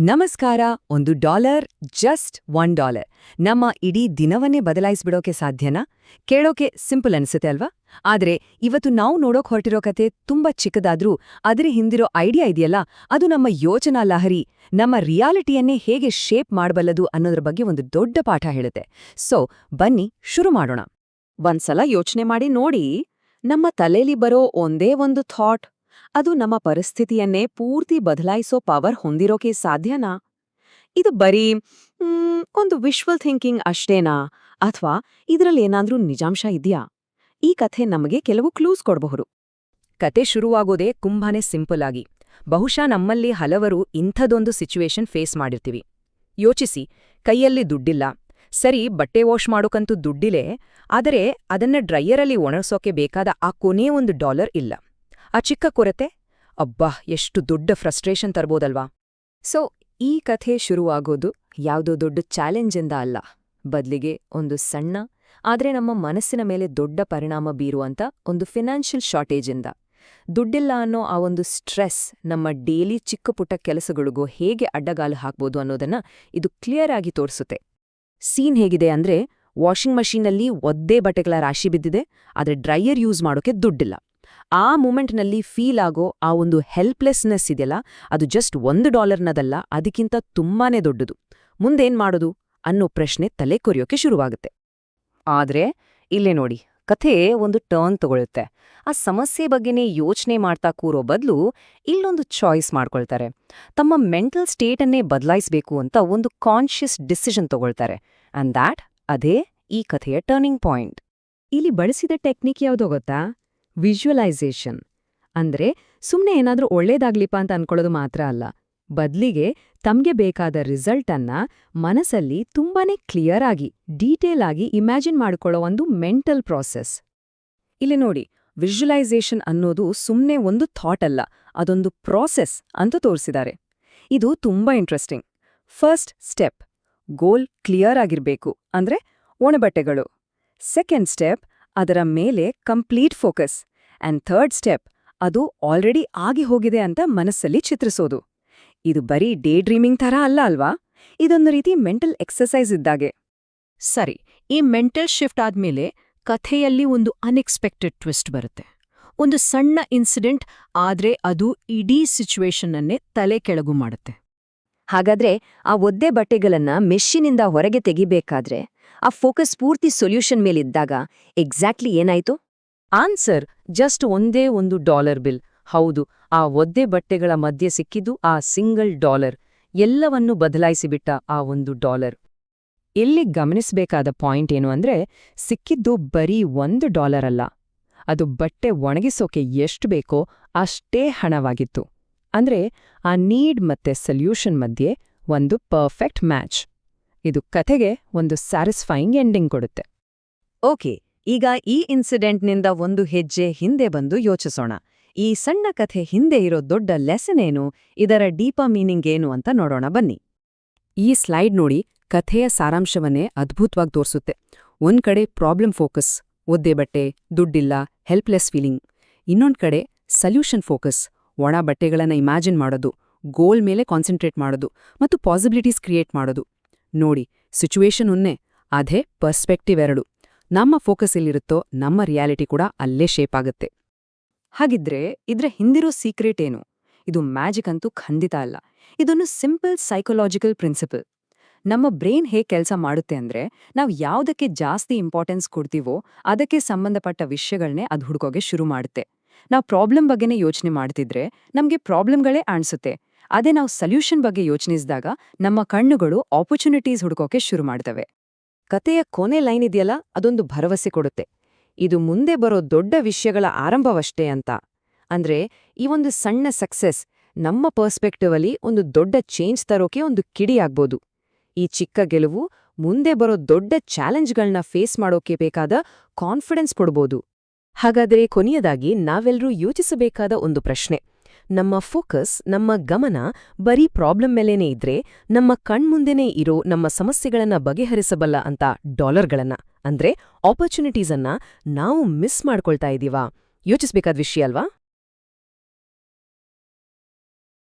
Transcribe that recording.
ನಮಸ್ಕಾರ. $1 ಜಸ್ಟ್ $1 ನಮ್ಮ ಇಡೀ ದಿನವನ್ನೇ ಬದಲಾಯಿಸ್ಬಿಡೋಕೆ ಸಾಧ್ಯನಾ? ಕೇಳೋಕೆ ಸಿಂಪಲ್ ಅನ್ಸುತ್ತೆ ಅಲ್ವಾ? ಆದ್ರೆ ಇವತ್ತು ನಾವು ನೋಡೋಕ್ ಹೊರಟಿರೋ ಕತೆ ತುಂಬಾ ಚಿಕ್ಕದಾದ್ರೂ ಅದರ ಹಿಂದಿರೋ ಐಡಿಯಾ ಇದೆಯಲ್ಲ, ಅದು ನಮ್ಮ ಯೋಚನಾ ಲಹರಿ, ನಮ್ಮ ರಿಯಾಲಿಟಿಯನ್ನೇ ಹೇಗೆ ಶೇಪ್ ಮಾಡಬಲ್ಲದು ಅನ್ನೋದ್ರ ಬಗ್ಗೆ ಒಂದು ದೊಡ್ಡ ಪಾಠ ಹೇಳುತ್ತೆ. ಸೊ ಬನ್ನಿ ಶುರು ಮಾಡೋಣ. ಒಂದ್ಸಲ ಯೋಚನೆ ಮಾಡಿ ನೋಡಿ, ನಮ್ಮ ತಲೆಯಲ್ಲಿ ಬರೋ ಒಂದೇ ಒಂದು ಥಾಟ್ ಅದು ನಮ್ಮ ಪರಿಸ್ಥಿತಿಯನ್ನೇ ಪೂರ್ತಿ ಬದಲಾಯಿಸೋ ಪವರ್ ಹೊಂದಿರೋಕೆ ಸಾಧ್ಯನಾ? ಇದು ಬರೀ ಒಂದು ವಿಶ್ವಲ್ ಥಿಂಕಿಂಗ್ ಅಷ್ಟೇನಾ, ಅಥವಾ ಇದರಲ್ಲೇನಾದ್ರೂ ನಿಜಾಂಶ ಇದೆಯಾ? ಈ ಕಥೆ ನಮಗೆ ಕೆಲವು ಕ್ಲೂಸ್ ಕೊಡಬಹುದು. ಕತೆ ಶುರುವಾಗೋದೇ ತುಂಬಾನೇ ಸಿಂಪಲ್ ಆಗಿ. ಬಹುಶಃ ನಮ್ಮಲ್ಲಿ ಹಲವರು ಇಂಥದೊಂದು ಸಿಚುವೇಶನ್ ಫೇಸ್ ಮಾಡಿರ್ತೀವಿ. ಯೋಚಿಸಿ, ಕೈಯಲ್ಲಿ ದುಡ್ಡಿಲ್ಲ, ಸರಿ ಬಟ್ಟೆ ವಾಶ್ ಮಾಡೋಕಂತೂ ದುಡ್ಡಿಲೆ, ಆದರೆ ಅದನ್ನ ಡ್ರೈಯರಲ್ಲಿ ಒಣಗಿಸೋಕೆ ಬೇಕಾದ ಆ ಕೊನೇ $1 ಇಲ್ಲ. ಆ ಚಿಕ್ಕ ಕೊರತೆ ಅಬ್ಬಾ, ಎಷ್ಟು ದೊಡ್ಡ ಫ್ರಸ್ಟ್ರೇಷನ್ ತರ್ಬೋದಲ್ವಾ? ಸೊ ಈ ಕಥೆ ಶುರುವಾಗೋದು ಯಾವುದೋ ದೊಡ್ಡ ಚಾಲೆಂಜಿಂದ ಅಲ್ಲ, ಬದಲಿಗೆ ಒಂದು ಸಣ್ಣ ಆದ್ರೆ ನಮ್ಮ ಮನಸ್ಸಿನ ಮೇಲೆ ದೊಡ್ಡ ಪರಿಣಾಮ ಬೀರುವಂತ ಒಂದು ಫಿನಾನ್ಷಿಯಲ್ ಶಾರ್ಟೇಜಿಂದ. ದುಡ್ಡಿಲ್ಲ ಅನ್ನೋ ಆ ಒಂದು ಸ್ಟ್ರೆಸ್ ನಮ್ಮ ಡೇಲಿ ಚಿಕ್ಕ ಪುಟ್ಟ ಕೆಲಸಗಳಿಗೂ ಹೇಗೆ ಅಡ್ಡಗಾಲು ಹಾಕ್ಬೋದು ಅನ್ನೋದನ್ನ ಇದು ಕ್ಲಿಯರ್ ಆಗಿ ತೋರಿಸುತ್ತೆ. ಸೀನ್ ಹೇಗಿದೆ ಅಂದ್ರೆ, ವಾಷಿಂಗ್ ಮಷೀನಲ್ಲಿ ಒದ್ದೇ ಬಟ್ಟೆಗಳ ರಾಶಿ ಬಿದ್ದಿದೆ, ಆದ್ರೆ ಡ್ರೈಯರ್ ಯೂಸ್ ಮಾಡೋಕೆ ದುಡ್ಡಿಲ್ಲ. ಆ ಮೂಮೆಂಟ್ನಲ್ಲಿ ಫೀಲ್ ಆಗೋ ಆ ಒಂದು ಹೆಲ್ಪ್ಲೆಸ್ನೆಸ್ ಇದೆಯಲ್ಲ, ಅದು ಜಸ್ಟ್ $1ನದಲ್ಲ, ಅದಕ್ಕಿಂತ ತುಂಬಾನೇ ದೊಡ್ಡದು. ಮುಂದೇನ್ ಮಾಡೋದು ಅನ್ನೋ ಪ್ರಶ್ನೆ ತಲೆ ಕೊರಿಯೋಕೆ ಶುರುವಾಗುತ್ತೆ. ಆದ್ರೆ ಇಲ್ಲೇ ನೋಡಿ, ಕಥೆ ಒಂದು ಟರ್ನ್ ತಗೊಳುತ್ತೆ. ಆ ಸಮಸ್ಯೆ ಬಗ್ಗೆನೇ ಯೋಚನೆ ಮಾಡ್ತಾ ಕೂರೋ ಬದಲು ಇಲ್ಲೊಂದು ಚಾಯ್ಸ್ ಮಾಡ್ಕೊಳ್ತಾರೆ. ತಮ್ಮ ಮೆಂಟಲ್ ಸ್ಟೇಟನ್ನೇ ಬದಲಾಯಿಸಬೇಕು ಅಂತ ಒಂದು ಕಾನ್ಷಿಯಸ್ ಡಿಸಿಷನ್ ತಗೊಳ್ತಾರೆ. ಅಂಡ್ ದ್ಯಾಟ್ ಅದೇ ಈ ಕಥೆಯ ಟರ್ನಿಂಗ್ ಪಾಯಿಂಟ್. ಇಲ್ಲಿ ಬಳಸಿದ ಟೆಕ್ನಿಕ್ ಯಾವುದೋ ಗೊತ್ತಾ? ವಿಜುವಲೈಸೇಷನ್. ಅಂದ್ರೆ ಸುಮ್ನೆ ಏನಾದ್ರೂ ಒಳ್ಳೇದಾಗ್ಲಿಪ್ಪ ಅಂತ ಅನ್ಕೊಳ್ಳೋದು ಮಾತ್ರ ಅಲ್ಲ, ಬದ್ಲಿಗೆ ತಮ್ಗೆ ಬೇಕಾದ ರಿಸಲ್ಟ್ ಅನ್ನ ಮನಸ್ಸಲ್ಲಿ ತುಂಬಾನೇ ಕ್ಲಿಯರ್ ಆಗಿ, ಡೀಟೇಲ್ ಆಗಿ ಇಮ್ಯಾಜಿನ್ ಮಾಡ್ಕೊಳ್ಳೋ ಒಂದು ಮೆಂಟಲ್ ಪ್ರಾಸೆಸ್. ಇಲ್ಲಿ ನೋಡಿ, ವಿಜುವಲೈಸೇಷನ್ ಅನ್ನೋದು ಸುಮ್ನೆ ಒಂದು ಥಾಟ್ ಅಲ್ಲ, ಅದೊಂದು ಪ್ರಾಸೆಸ್ ಅಂತ ತೋರಿಸಿದ್ದಾರೆ. ಇದು ತುಂಬಾ ಇಂಟ್ರೆಸ್ಟಿಂಗ್. ಫಸ್ಟ್ ಸ್ಟೆಪ್, ಗೋಲ್ ಕ್ಲಿಯರ್ ಆಗಿರ್ಬೇಕು, ಅಂದ್ರೆ ಒಣಬಟ್ಟೆಗಳು. ಸೆಕೆಂಡ್ ಸ್ಟೆಪ್, ಅದರ ಮೇಲೆ complete focus. And third step, ಅದು ಆಲ್ರೆಡಿ ಆಗಿ ಹೋಗಿದೆ ಅಂತ ಮನಸ್ಸಲ್ಲಿ ಚಿತ್ರಿಸೋದು. ಇದು ಬರೀ ಡೇ ಡ್ರೀಮಿಂಗ್ ಥರ ಅಲ್ಲ ಅಲ್ವಾ? ಇದೊಂದು ರೀತಿ ಮೆಂಟಲ್ ಎಕ್ಸರ್ಸೈಸ್ ಇದ್ದಾಗೆ. ಸರಿ, ಈ ಮೆಂಟಲ್ ಶಿಫ್ಟ್ ಆದ್ಮೇಲೆ ಕಥೆಯಲ್ಲಿ ಒಂದು ಅನ್ಎಕ್ಸ್ಪೆಕ್ಟೆಡ್ ಟ್ವಿಸ್ಟ್ ಬರುತ್ತೆ. ಒಂದು ಸಣ್ಣ ಇನ್ಸಿಡೆಂಟ್, ಆದ್ರೆ ಅದು ಇಡೀ ಸಿಚುವೇಶನ್ನನ್ನೇ ತಲೆ ಕೆಳಗು ಮಾಡುತ್ತೆ. ಹಾಗಾದ್ರೆ ಆ ಒದ್ದೆ ಬಟ್ಟೆಗಳನ್ನ ಮೆಷಿನಿಂದ ಹೊರಗೆ ತೆಗಿಬೇಕಾದ್ರೆ ಆ ಫೋಕಸ್ ಪೂರ್ತಿ ಸೊಲ್ಯೂಷನ್ ಮೇಲಿದ್ದಾಗ ಎಕ್ಸಾಕ್ಟ್ಲಿ ಏನಾಯ್ತು? ಆನ್ಸರ್ ಜಸ್ಟ್ ಒಂದೇ $1 ಬಿಲ್. ಹೌದು, ಆ ಒದ್ದೆ ಬಟ್ಟೆಗಳ ಮಧ್ಯೆ ಸಿಕ್ಕಿದ್ದು ಆ $1 ಎಲ್ಲವನ್ನೂ ಬದಲಾಯಿಸಿಬಿಟ್ಟ ಆ $1. ಇಲ್ಲಿ ಗಮನಿಸಬೇಕಾದ ಪಾಯಿಂಟ್ ಏನು ಅಂದ್ರೆ, ಸಿಕ್ಕಿದ್ದು ಬರೀ $1 ಅಲ್ಲ, ಅದು ಬಟ್ಟೆ ಒಣಗಿಸೋಕೆ ಎಷ್ಟು ಬೇಕೋ ಅಷ್ಟೇ ಹಣವಾಗಿತ್ತು. ಅಂದ್ರೆ ಆ ನೀಡ್ ಮತ್ತೆ ಸೊಲ್ಯೂಷನ್ ಮಧ್ಯೆ ಒಂದು ಪರ್ಫೆಕ್ಟ್ ಮ್ಯಾಚ್. ಇದು ಕಥೆಗೆ ಒಂದು ಸ್ಯಾಟಿಸ್ಫೈಯಿಂಗ್ ಎಂಡಿಂಗ್ ಕೊಡುತ್ತೆ. ಓಕೆ, ಈಗ ಈ ಇನ್ಸಿಡೆಂಟ್ನಿಂದ ಒಂದು ಹೆಜ್ಜೆ ಹಿಂದೆ ಬಂದು ಯೋಚಿಸೋಣ. ಈ ಸಣ್ಣ ಕಥೆ ಹಿಂದೆ ಇರೋ ದೊಡ್ಡ ಲೆಸನ್ ಏನು, ಇದರ ಡೀಪ ಮೀನಿಂಗ್ ಏನು ಅಂತ ನೋಡೋಣ ಬನ್ನಿ. ಈ ಸ್ಲೈಡ್ ನೋಡಿ, ಕಥೆಯ ಸಾರಾಂಶವನ್ನೇ ಅದ್ಭುತವಾಗಿ ತೋರಿಸುತ್ತೆ. ಒಂದ್ ಕಡೆ ಪ್ರಾಬ್ಲಮ್ ಫೋಕಸ್, ಒದ್ದೆ ಬಟ್ಟೆ, ದುಡ್ಡಿಲ್ಲ, ಹೆಲ್ಪ್ಲೆಸ್ ಫೀಲಿಂಗ್. ಇನ್ನೊಂದ್ ಕಡೆ ಸಲ್ಯೂಷನ್ ಫೋಕಸ್, ಒಣ ಬಟ್ಟೆಗಳನ್ನ ಇಮ್ಯಾಜಿನ್ ಮಾಡೋದು, ಗೋಲ್ ಮೇಲೆ ಕಾನ್ಸಂಟ್ರೇಟ್ ಮಾಡೋದು ಮತ್ತು ಪಾಸಿಬಿಲಿಟೀಸ್ ಕ್ರಿಯೇಟ್ ಮಾಡೋದು. ನೋಡಿ, ಸಿಚುವೇಶನ್ ಒನ್ನೇ, ಅದೇ ಪರ್ಸ್ಪೆಕ್ಟಿವ್ ಎರಡು. ನಮ್ಮ ಫೋಕಸ್ ಎಲ್ಲಿರುತ್ತೋ ನಮ್ಮ ರಿಯಾಲಿಟಿ ಕೂಡ ಅಲ್ಲೇ ಶೇಪ್ ಆಗುತ್ತೆ. ಹಾಗಿದ್ರೆ ಇದ್ರ ಹಿಂದಿರೋ ಸೀಕ್ರೆಟ್ ಏನು? ಇದು ಮ್ಯಾಜಿಕ್ ಅಂತೂ ಖಂಡಿತ ಅಲ್ಲ. ಇದೊಂದು ಸಿಂಪಲ್ ಸೈಕೊಲಾಜಿಕಲ್ ಪ್ರಿನ್ಸಿಪಲ್. ನಮ್ಮ ಬ್ರೈನ್ ಹೇಗೆ ಕೆಲಸ ಮಾಡುತ್ತೆ ಅಂದ್ರೆ, ನಾವು ಯಾವುದಕ್ಕೆ ಜಾಸ್ತಿ ಇಂಪಾರ್ಟೆನ್ಸ್ ಕೊಡ್ತೀವೋ ಅದಕ್ಕೆ ಸಂಬಂಧಪಟ್ಟ ವಿಷಯಗಳನ್ನೇ ಅದು ಹುಡುಕೋಗೆ ಶುರು ಮಾಡುತ್ತೆ. ನಾವು ಪ್ರಾಬ್ಲಮ್ ಬಗ್ಗೆನೇ ಯೋಚನೆ ಮಾಡ್ತಿದ್ರೆ ನಮ್ಗೆ ಪ್ರಾಬ್ಲಮ್ಗಳೇ ಅನ್ಸುತ್ತೆ. ಅದೇ ನಾವು ಸೊಲ್ಯೂಷನ್ ಬಗ್ಗೆ ಯೋಚನಿಸಿದಾಗ ನಮ್ಮ ಕಣ್ಣುಗಳು ಆಪರ್ಚುನಿಟೀಸ್ ಹುಡುಕೋಕೆ ಶುರು ಮಾಡ್ತವೆ. ಕತೆಯ ಕೊನೆ ಲೈನ್ ಇದೆಯಲ್ಲ, ಅದೊಂದು ಭರವಸೆ ಕೊಡುತ್ತೆ. ಇದು ಮುಂದೆ ಬರೋ ದೊಡ್ಡ ವಿಷಯಗಳ ಆರಂಭವಷ್ಟೇ ಅಂತ. ಅಂದ್ರೆ ಈ ಒಂದು ಸಣ್ಣ ಸಕ್ಸೆಸ್ ನಮ್ಮ ಪರ್ಸ್ಪೆಕ್ಟಿವ್ ಅಲ್ಲಿ ಒಂದು ದೊಡ್ಡ ಚೇಂಜ್ ತರೋಕೆ ಒಂದು ಕಿಡಿಯಾಗ್ಬೋದು. ಈ ಚಿಕ್ಕ ಗೆಲುವು ಮುಂದೆ ಬರೋ ದೊಡ್ಡ ಚಾಲೆಂಜ್ಗಳನ್ನ ಫೇಸ್ ಮಾಡೋಕೆ ಬೇಕಾದ ಕಾನ್ಫಿಡೆನ್ಸ್ ಕೊಡ್ಬೋದು. ಹಾಗಾದರೆ ಕೊನೆಯದಾಗಿ ನಾವೆಲ್ಲರೂ ಯೋಚಿಸಬೇಕಾದ ಒಂದು ಪ್ರಶ್ನೆ, ನಮ್ಮ ಫೋಕಸ್, ನಮ್ಮ ಗಮನ ಬರೀ ಪ್ರಾಬ್ಲಮ್ ಮೇಲೇನೇ ಇದ್ರೆ ನಮ್ಮ ಕಣ್ಮುಂದೆನೇ ಇರೋ ನಮ್ಮ ಸಮಸ್ಯೆಗಳನ್ನ ಬಗೆಹರಿಸಬಲ್ಲ ಅಂತ $ಗಳನ್ನ, ಅಂದ್ರೆ ಆಪರ್ಚುನಿಟೀಸನ್ನ ನಾವು ಮಿಸ್ ಮಾಡ್ಕೊಳ್ತಾ ಇದೀವಾ? ಯೋಚಿಸ್ಬೇಕಾದ ವಿಷಯ ಅಲ್ವಾ?